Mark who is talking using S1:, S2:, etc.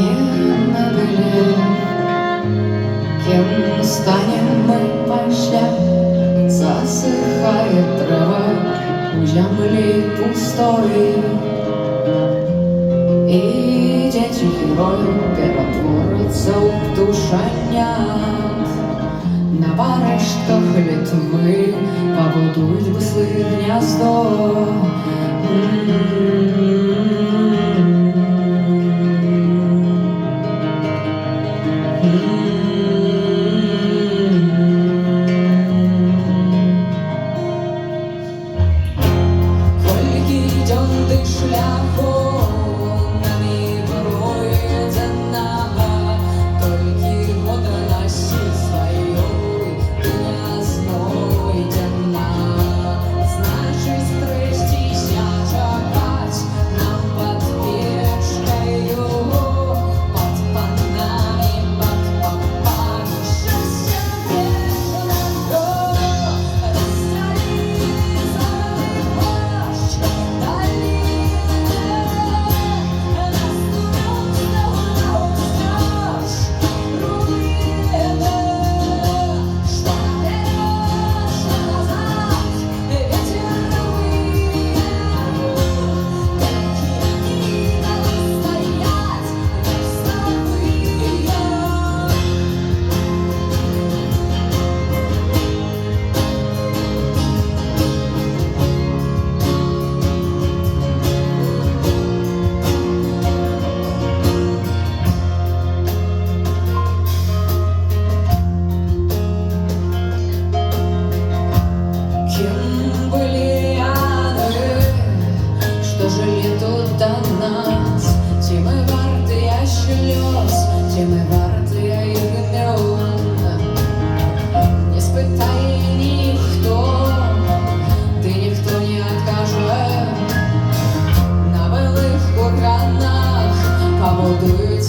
S1: не были. Кем станем мы пошля? Засыхает трава у земли пустой, и дети героев перетворятся в душанят. На барышках Литвы побудують би своє гнездо. Кольки йдем ти шляхом, нами пройдена, тільки вода наші своєю ти не знойдена. Значить, прийстися чекать нам под печкою, под панами, под попами. Счастье вечного растали золотой плащ, долины нас руины, что наперед, что назад, ветер руин. Какие надо стоять, кем были ангелы, что жили тут до нас? Тем и вартые слез, тем и вартые имен. Не спитай ніхто, ти ніхто не откаже. На белих курганах побудують